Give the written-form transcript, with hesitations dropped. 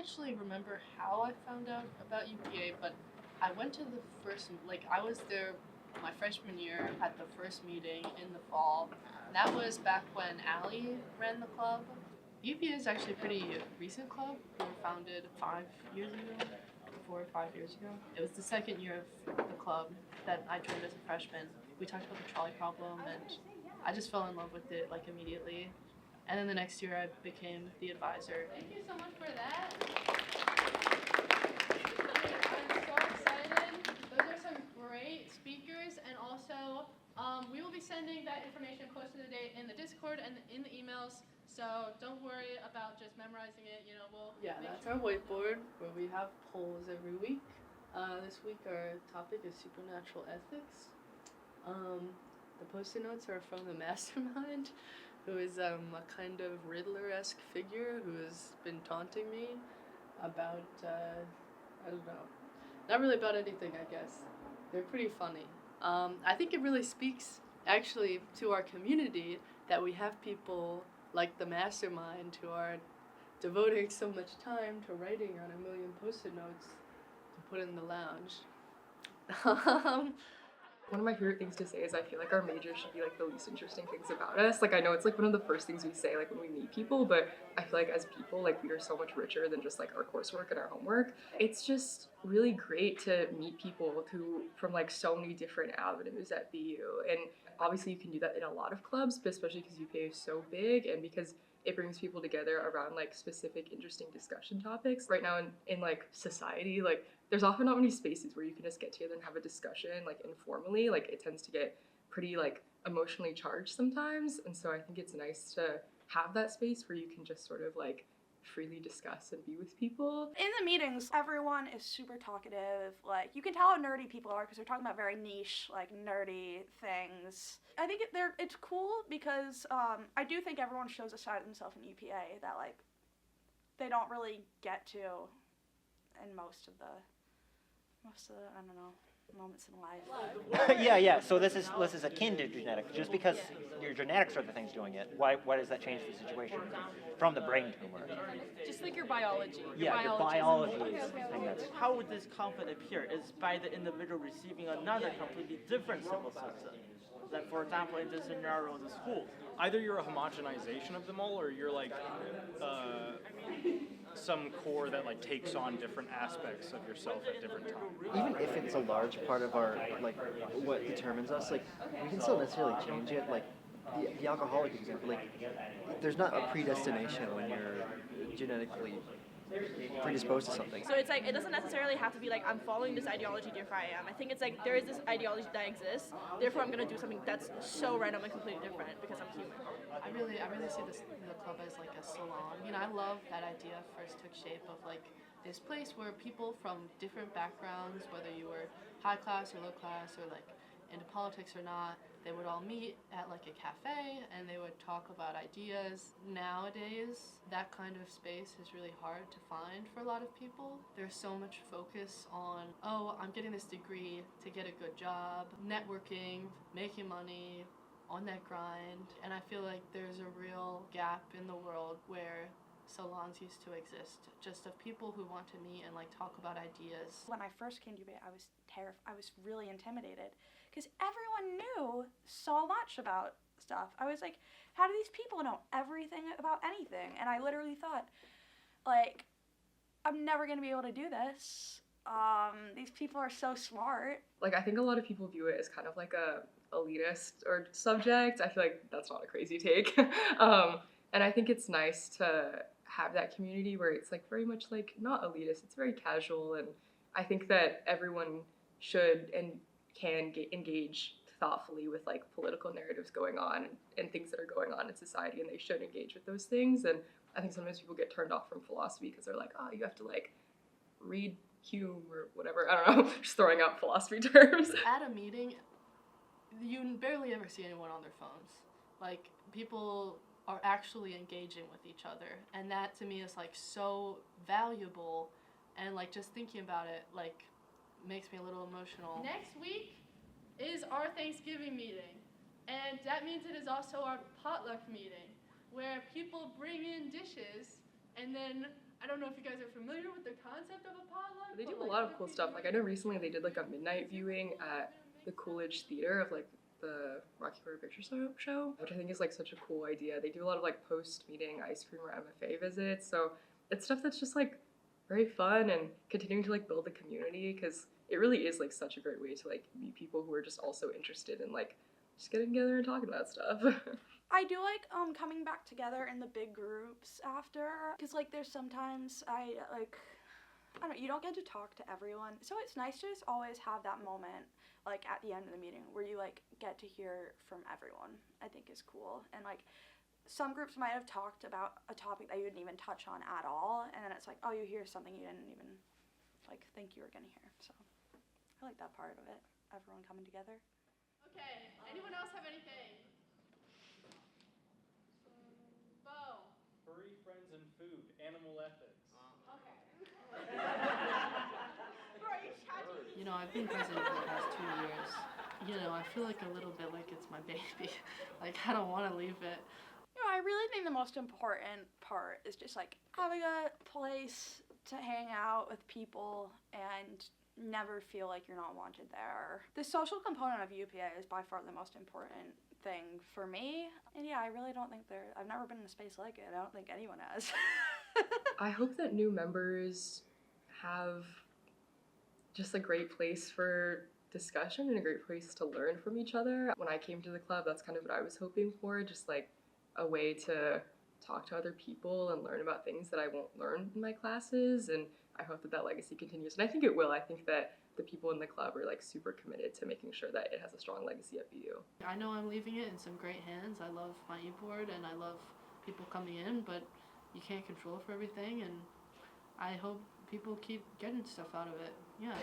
actually remember how I found out about UPA, but I went to the first, I was there my freshman year at the first meeting in the fall. That was back when Allie ran the club. UPA is actually a pretty recent club. We were founded 5 years ago, 4 or 5 years ago. It was the second year of the club that I joined as a freshman. We talked about the trolley problem, and I just fell in love with it immediately. And then the next year I became the advisor. Thank you so much for that. I'm so excited. Those are some great speakers, and also we will be sending that information close to the date in the Discord and in the emails. So don't worry about just memorizing it. That's our whiteboard where we have polls every week. This week our topic is supernatural ethics. The post-it notes are from the mastermind, who is a kind of Riddler-esque figure who has been taunting me about, I don't know, not really about anything, I guess. They're pretty funny. I think it really speaks, actually, to our community that we have people like the mastermind who are devoting so much time to writing on a million post-it notes to put in the lounge. One of my favorite things to say is I feel like our major should be like the least interesting things about us. Like I know it's like one of the first things we say like when we meet people, but I feel like as people like we are so much richer than just like our coursework and our homework. It's just really great to meet people who from like so many different avenues at BU, and obviously you can do that in a lot of clubs, but especially because UPA is so big and because it brings people together around like specific interesting discussion topics. Right now in like society, like there's often not many spaces where you can just get together and have a discussion like informally. Like it tends to get pretty like emotionally charged sometimes, and so I think it's nice to have that space where you can just sort of like freely discuss and be with people. In the meetings, everyone is super talkative. Like, you can tell how nerdy people are because they're talking about very niche, like, nerdy things. I think it's cool because I do think everyone shows a side of themselves in UPA that, like, they don't really get to in most of the I don't know, moments in life. Yeah. So this is akin to genetics. Just because your genetics are the things doing it, why does that change the situation from the brain tumor? Just like your biology. Your biology is the thing that's... How would this conflict appear? Is by the individual receiving another completely different civil system. Like, for example, in this scenario, the school. Either you're a homogenization of them all, or you're like some core that like takes on different aspects of yourself at different times. Even if it's a large part of our, like, what determines us, like, we can still necessarily change it. Like, the alcoholic example, like, there's not a predestination when you're genetically predisposed to something. So it's like, it doesn't necessarily have to be like, I'm following this ideology, therefore I am. I think it's like, there is this ideology that exists, therefore I'm going to do something that's so random and completely different because I'm human. I really see the club as like a salon. I love that idea first took shape of like this place where people from different backgrounds, whether you were high class or low class or like into politics or not, they would all meet at like a cafe and they would talk about ideas. Nowadays, that kind of space is really hard to find for a lot of people. There's so much focus on, oh, I'm getting this degree to get a good job, networking, making money, on that grind. And I feel like there's a real gap in the world where salons used to exist, just of people who want to meet and like talk about ideas. When I first came to UPA, I was terrified. I was really intimidated because everyone knew so much about stuff. I was like, how do these people know everything about anything? And I literally thought, like, I'm never going to be able to do this. These people are so smart. Like, I think a lot of people view it as kind of like a elitist or subject. I feel like that's not a crazy take. And I think it's nice to have that community where it's like very much like not elitist, it's very casual, and I think that everyone should and can engage thoughtfully with like political narratives going on and things that are going on in society, and they should engage with those things. And I think sometimes people get turned off from philosophy because they're like, oh, you have to like read Hume or whatever, I don't know, just throwing out philosophy terms. At a meeting, you barely ever see anyone on their phones. Like, people are actually engaging with each other, and that to me is like so valuable, and like just thinking about it like makes me a little emotional. Next week is our Thanksgiving meeting, and that means it is also our potluck meeting, where people bring in dishes and then I don't know if you guys are familiar with the concept of a potluck. They do but, a like, lot of other cool people stuff. Like I might- know recently they did like a midnight viewing at the Coolidge Theater of like the Rocky Horror Picture Show, which I think is like such a cool idea. They do a lot of like post-meeting ice cream or MFA visits. So it's stuff that's just like very fun and continuing to like build a community because it really is like such a great way to like meet people who are just also interested in like just getting together and talking about stuff. I do like coming back together in the big groups after, because like there's sometimes I don't know, you don't get to talk to everyone, so it's nice to just always have that moment like at the end of the meeting where you like get to hear from everyone. I think is cool. And like some groups might have talked about a topic that you didn't even touch on at all, and then it's like, oh, you hear something you didn't even like think you were gonna hear. So I like that part of it, everyone coming together. Okay, anyone else have anything? Bo. Furry friends and food, animal ethics. Okay. You know, I've been president for the past 2 years. You know, I feel like a little bit like it's my baby. Like, I don't want to leave it. You know, I really think the most important part is just like having a place to hang out with people and never feel like you're not wanted there. The social component of UPA is by far the most important thing for me. And yeah, I really don't think I've never been in a space like it. I don't think anyone has. I hope that new members have just a great place for discussion and a great place to learn from each other. When I came to the club, that's kind of what I was hoping for, just like a way to talk to other people and learn about things that I won't learn in my classes, and I hope that that legacy continues. And I think it will. I think that the people in the club are like super committed to making sure that it has a strong legacy at BU. I know I'm leaving it in some great hands. I love my e-board and I love people coming in, but you can't control for everything, and I hope people keep getting stuff out of it. Yeah.